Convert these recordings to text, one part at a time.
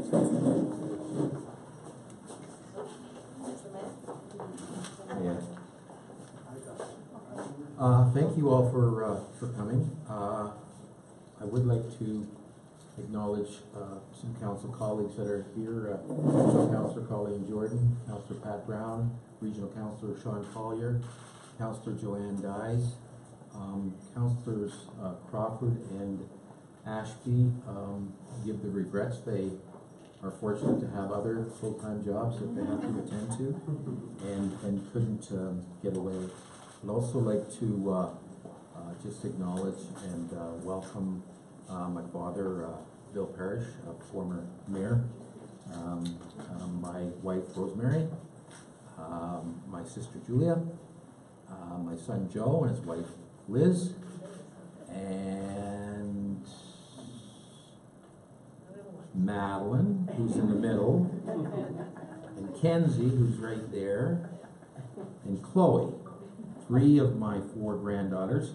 Yeah. Thank you all for coming. I would like to acknowledge some council colleagues that are here. Councillor Colleen Jordan, Councillor Pat Brown, Regional Councillor Sean Collier, Councillor Joanne Dyes, Councillors Crawford and Ashby give the regrets. They are fortunate to have other full-time jobs that they have to attend to and couldn't get away. I'd also like to just acknowledge and welcome my father, Bill Parish, a former mayor, my wife Rosemary, my sister Julia, my son Joe and his wife Liz, and Madeline, who's in the middle, and Kenzie, who's right there, and Chloe, 3 of my 4 granddaughters.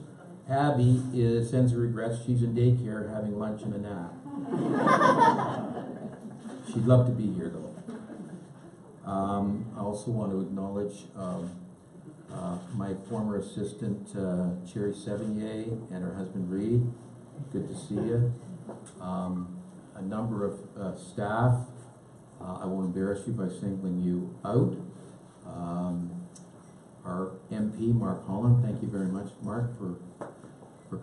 Abby sends her regrets. She's in daycare having lunch and a nap. She'd love to be here though. I also want to acknowledge my former assistant Cherry Sevigny and her husband Reed. Good to see you. A number of staff. I won't embarrass you by singling you out. Our MP, Mark Holland, thank you very much, Mark, for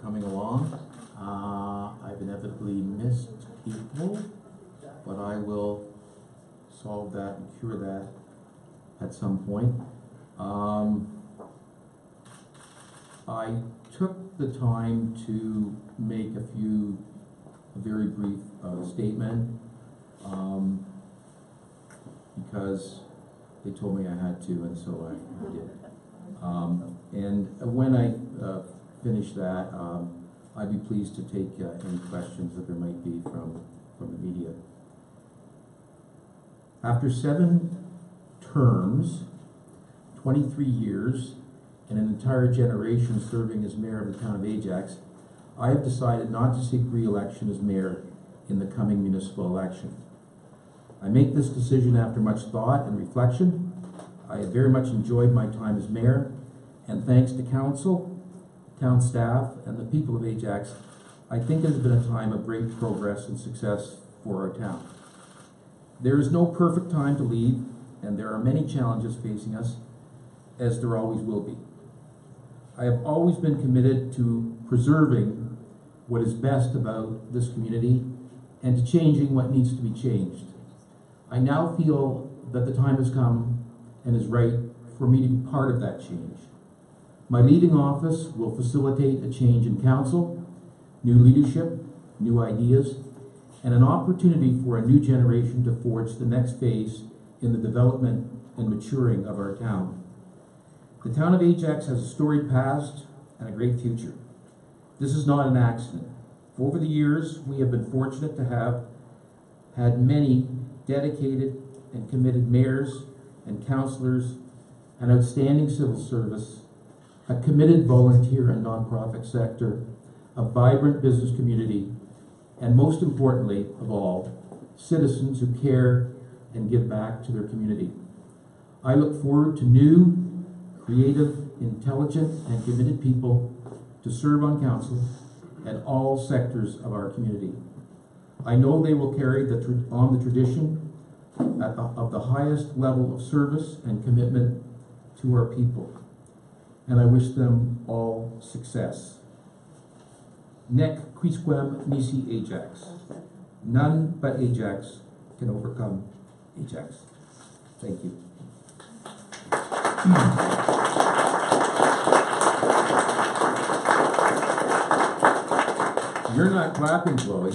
coming along. I've inevitably missed people, but I will solve that and cure that at some point. I took the time to make a very brief statement because they told me I had to, and so I did. And when I finish that, I'd be pleased to take any questions that there might be from the media. After 7 terms, 23 years, and an entire generation serving as mayor of the town of Ajax, I have decided not to seek re-election as mayor in the coming municipal election. I make this decision after much thought and reflection. I have very much enjoyed my time as mayor, and thanks to council, town staff, and the people of Ajax, I think it has been a time of great progress and success for our town. There is no perfect time to lead, and there are many challenges facing us, as there always will be. I have always been committed to preserving what is best about this community and to changing what needs to be changed. I now feel that the time has come and is right for me to be part of that change. My leaving office will facilitate a change in council, new leadership, new ideas, and an opportunity for a new generation to forge the next phase in the development and maturing of our town. The town of Ajax has a storied past and a great future. This is not an accident. Over the years, we have been fortunate to have had many dedicated and committed mayors and councillors, an outstanding civil service, a committed volunteer and nonprofit sector, a vibrant business community, and most importantly of all, citizens who care and give back to their community. I look forward to new, creative, intelligent, and committed people to serve on council and all sectors of our community. I know they will carry on the tradition of the highest level of service and commitment to our people, and I wish them all success. Nec quisquam nisi Ajax. None but Ajax can overcome Ajax. Thank you. You're not clapping, Chloe.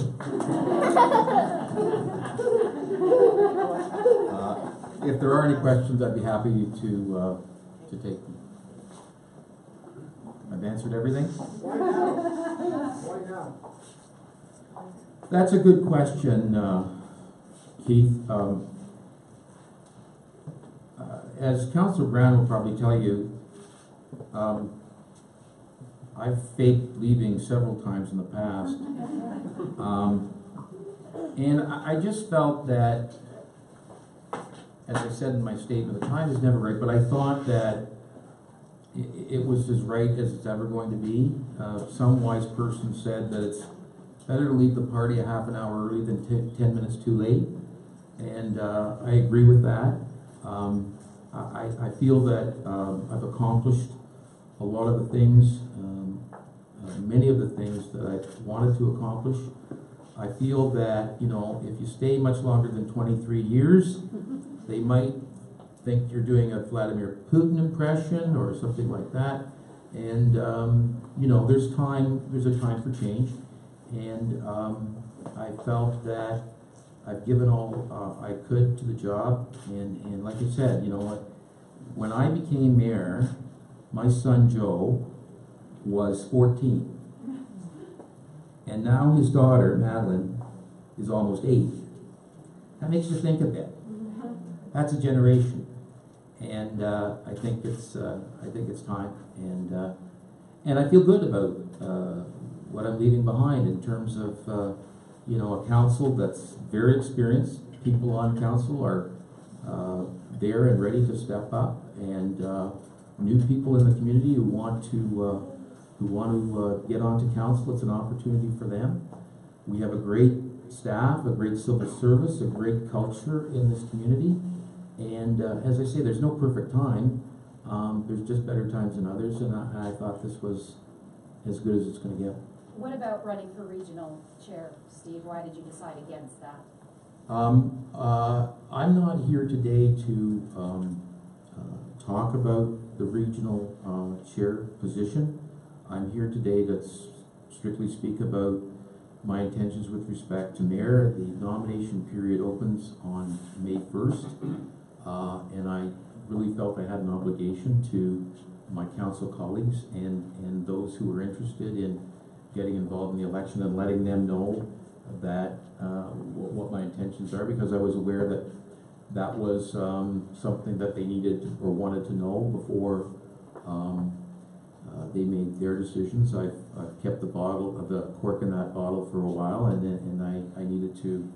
If there are any questions, I'd be happy to take them. I've answered everything? Why now? That's a good question, Keith. As Councillor Brown will probably tell you, I've faked leaving several times in the past. And I just felt that, as I said in my statement, the time is never right, but I thought that it was as right as it's ever going to be. Some wise person said that it's better to leave the party a half an hour early than 10 minutes too late. And I agree with that. I feel that I've accomplished a lot of the things, many of the things that I wanted to accomplish. I feel that, you know, if you stay much longer than 23 years, they might think you're doing a Vladimir Putin impression or something like that. And, you know, there's a time for change. And I felt that I've given all I could to the job. And like I said, you know what, when I became mayor, my son Joe was 14. And now his daughter, Madeline, is almost 8. That makes you think a bit. That's a generation. And I think it's time. And I feel good about what I'm leaving behind in terms of you know, a council that's very experienced. People on council are there and ready to step up, and new people in the community who want to get onto council. It's an opportunity for them. We have a great staff, a great civil service, a great culture in this community. And as I say, there's no perfect time. There's just better times than others, and I thought this was as good as it's going to get. What about running for regional chair, Steve? Why did you decide against that? I'm not here today to talk about the regional chair position. I'm here today to strictly speak about my intentions with respect to mayor. The nomination period opens on May 1st, and I really felt I had an obligation to my council colleagues and those who are interested in getting involved in the election and letting them know that what my intentions are, because I was aware that that was something that they needed or wanted to know before they made their decisions. I've kept the cork in that bottle for a while, and I needed to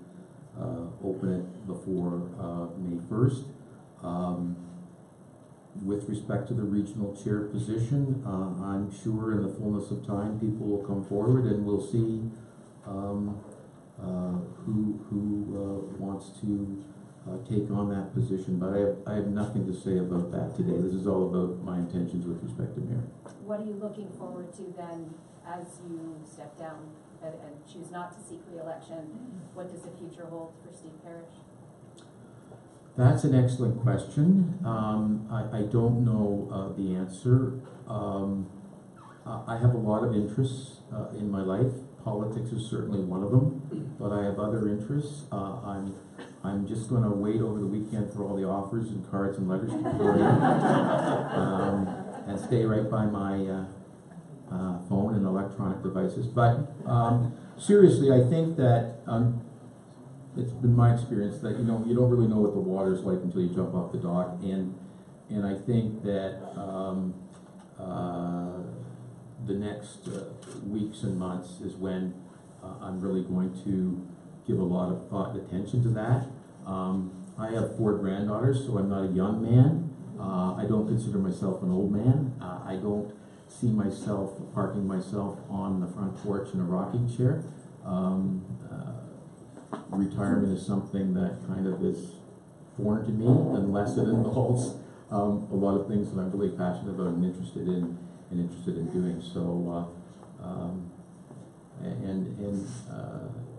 open it before May 1st. With respect to the regional chair position, I'm sure in the fullness of time people will come forward and we'll see who wants to take on that position. But I have nothing to say about that today. This is all about my intentions with respect to mayor. What are you looking forward to then as you step down and choose not to seek re-election? What does the future hold for Steve Parish? That's an excellent question. I don't know the answer. I have a lot of interests in my life. Politics is certainly one of them, but I have other interests. I'm just going to wait over the weekend for all the offers and cards and letters to pour in, and stay right by my phone and electronic devices. But seriously, I think that it's been my experience that you don't really know what the water's like until you jump off the dock, and I think that the next weeks and months is when I'm really going to give a lot of thought and attention to that. I have 4 granddaughters, so I'm not a young man. I don't consider myself an old man. I don't see myself parking myself on the front porch in a rocking chair. Retirement is something that kind of is foreign to me unless it involves a lot of things that I'm really passionate about and interested in doing. So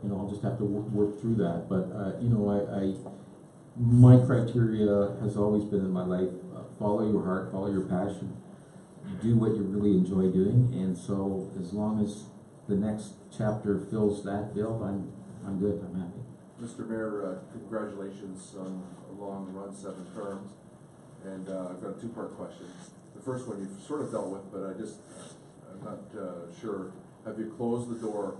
you know, I'll just have to work through that. But you know, my criteria has always been in my life: follow your heart, follow your passion, do what you really enjoy doing. And so, as long as the next chapter fills that bill, I'm good. I'm happy. Mr. Mayor, congratulations on a long run, 7 terms. And I've got a 2-part question. The first one you've sort of dealt with, but I'm not sure. Have you closed the door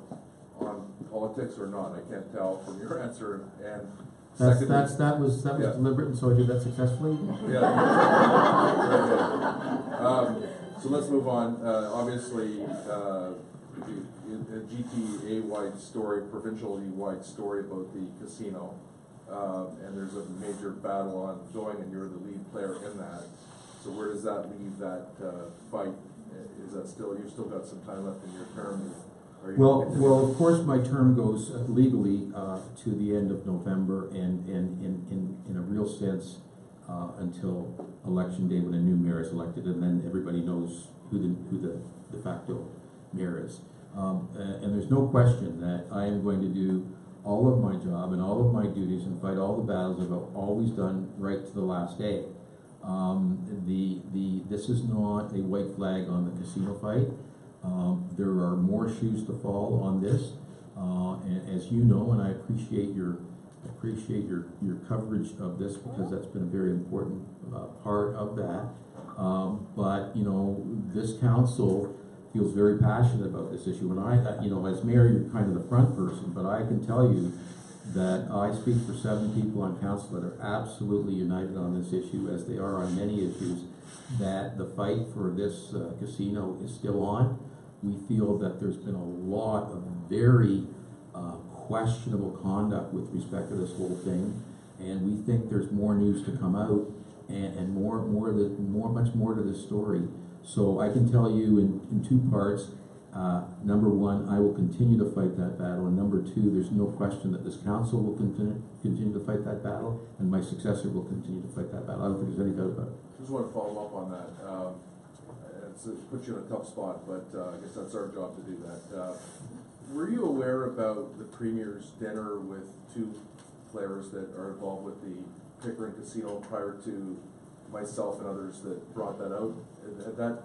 on politics or not? I can't tell from your answer. And that was deliberate, and so I did that successfully. Yeah. So let's move on. Obviously, a GTA-wide story, provincial-wide story about the casino, and there's a major battle ongoing, and you're the lead player in that. So where does that leave that fight? Is that still, you've still got some time left in your term? Well, of course, my term goes legally to the end of November, and in a real sense until election day when a new mayor is elected, and then everybody knows who the de facto mayor is. And there's no question that I am going to do all of my job and all of my duties and fight all the battles I've always done right to the last day. This is not a white flag on the casino fight. There are more shoes to fall on this, and as you know, and I appreciate your coverage of this, because that's been a very important part of that. But you know, this council feels very passionate about this issue, and I, you know, as mayor, you're kind of the front person, but I can tell you that I speak for 7 people on council that are absolutely united on this issue, as they are on many issues, that the fight for this casino is still on. We feel that there's been a lot of very questionable conduct with respect to this whole thing, and we think there's more news to come out, and much more to this story. So I can tell you in 2 parts. Number 1, I will continue to fight that battle, and number 2, there's no question that this council will continue to fight that battle, and my successor will continue to fight that battle. I don't think there's any doubt about it. Just want to follow up on that. It puts you in a tough spot, but I guess that's our job to do that. Were you aware about the Premier's dinner with 2 players that are involved with the Pickering Casino prior to myself and others that brought that out? Had that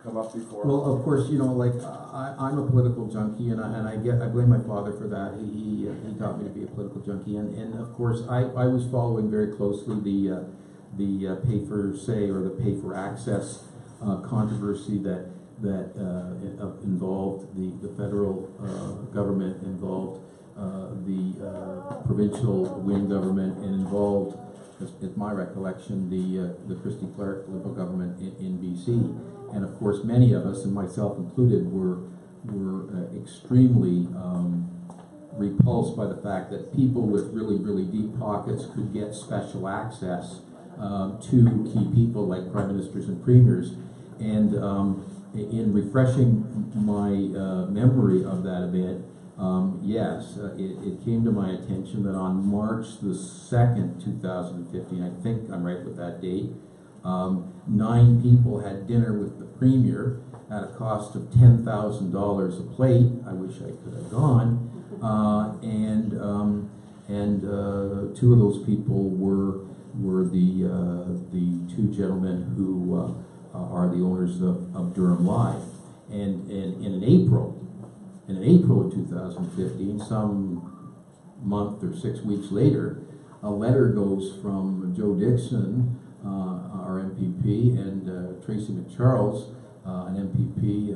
come up before? Well, of course, you know, like I'm a political junkie, and I blame my father for that. He taught me to be a political junkie, and of course I was following very closely the pay for say, or the pay for access controversy that involved the federal government, involved the provincial Wynne government, and involved, it's my recollection, the Christy Clark Liberal government in BC. And of course, many of us, and myself included, were extremely repulsed by the fact that people with really, really deep pockets could get special access to key people like prime ministers and premiers. And in refreshing my memory of that event, yes, it came to my attention that on March the 2nd, 2015, I think I'm right with that date, 9 people had dinner with the Premier at a cost of $10,000 a plate. I wish I could have gone. And 2 of those people were the 2 gentlemen who are the owners of Durham Live. And in April of 2015, some month or 6 weeks later, a letter goes from Joe Dixon, our MPP, and Tracy McCharles, an MPP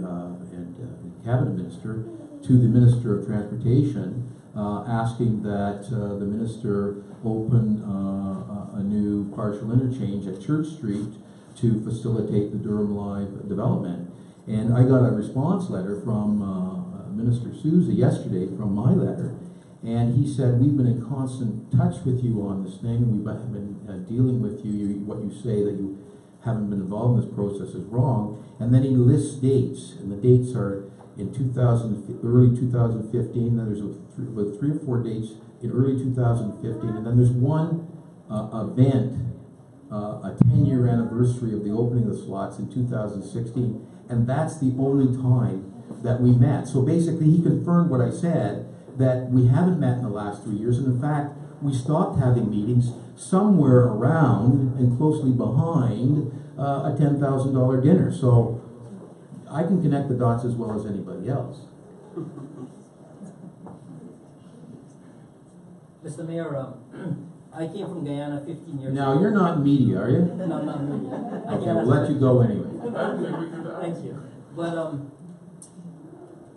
and cabinet minister, to the Minister of Transportation, asking that the minister open a new partial interchange at Church Street to facilitate the Durham Live development. And I got a response letter from Minister Sousa yesterday from my letter, and he said, we've been in constant touch with you on this thing. We've been dealing with you. What you say that you haven't been involved in this process is wrong. And then he lists dates, and the dates are in early 2015. Then there's about 3 or 4 dates in early 2015, and then there's one event, a 10-year anniversary of the opening of the slots in 2016, and that's the only time that we met. So basically, he confirmed what I said, that we haven't met in the last 3 years, and in fact, we stopped having meetings somewhere around and closely behind a $10,000 dinner. So I can connect the dots as well as anybody else. Mr. Mayor, I came from Guyana 15 years ago. Now, you're not media, are you? No, I'm not media. Okay, we'll let you go anyway. Thank you. But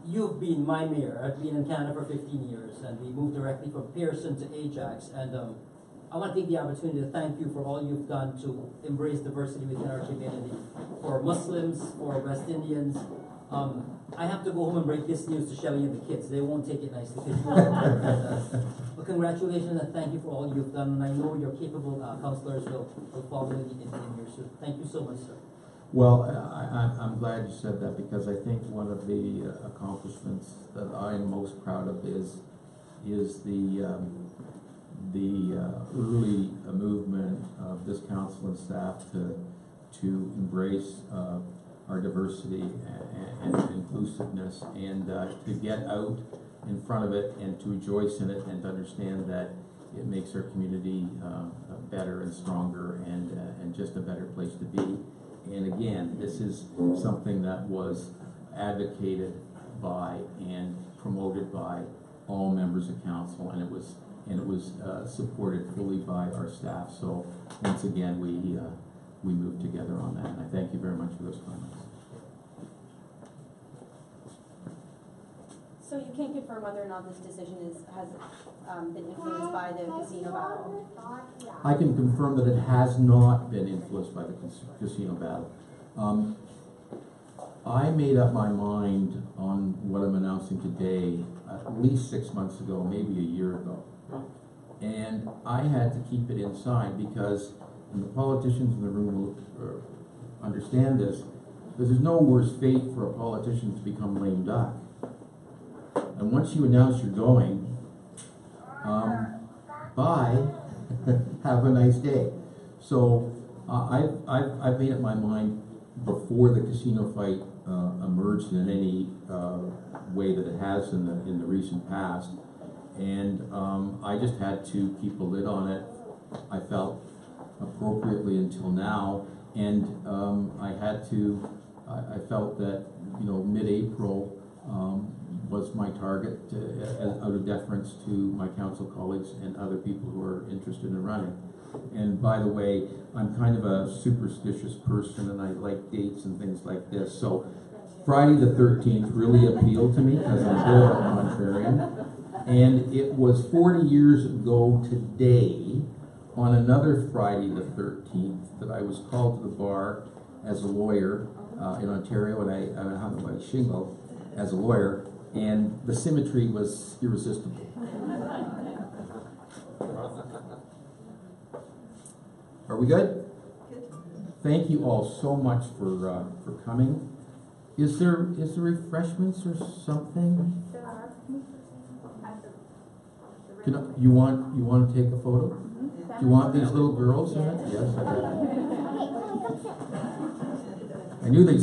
you've been my mayor. I've been in Canada for 15 years, and we moved directly from Pearson to Ajax. And I want to take the opportunity to thank you for all you've done to embrace diversity within our community, for Muslims, for West Indians. I have to go home and break this news to Shelley and the kids. They won't take it nicely. But congratulations and thank you for all you've done. And I know your capable counselors will follow in your suit. Thank you so much, sir. Well, I'm glad you said that, because I think one of the accomplishments that I'm most proud of is the early movement of this council and staff to embrace our diversity and inclusiveness, and to get out in front of it and to rejoice in it, and to understand that it makes our community better and stronger and just a better place to be. And again, this is something that was advocated by and promoted by all members of council, and it was supported fully by our staff. So once again, we moved together on that, and I thank you very much for those comments. So you can confirm whether or not this decision has been influenced by the casino battle? I can confirm that it has not been influenced by the casino battle. I made up my mind on what I'm announcing today at least 6 months ago, maybe a year ago. And I had to keep it inside because, and the politicians in the room will understand this, because there's no worse fate for a politician to become lame duck. And once you announce you're going, bye, have a nice day. So I've made up my mind before the casino fight emerged in any way that it has in the recent past, and I just had to keep a lid on it. I felt appropriately until now, and I felt that, you know, mid-April was my target out of deference to my council colleagues and other people who are interested in running. And by the way, I'm kind of a superstitious person, and I like dates and things like this. So Friday the 13th really appealed to me because I'm a bit of a contrarian. And it was 40 years ago today, on another Friday the 13th, that I was called to the bar as a lawyer in Ontario, and I hung my shingle as a lawyer, and the symmetry was irresistible. Are we good? Good. Thank you all so much for coming. Is there refreshments or something? There are. You want to take a photo? Do you want these little girls in it? Yes. I knew they'd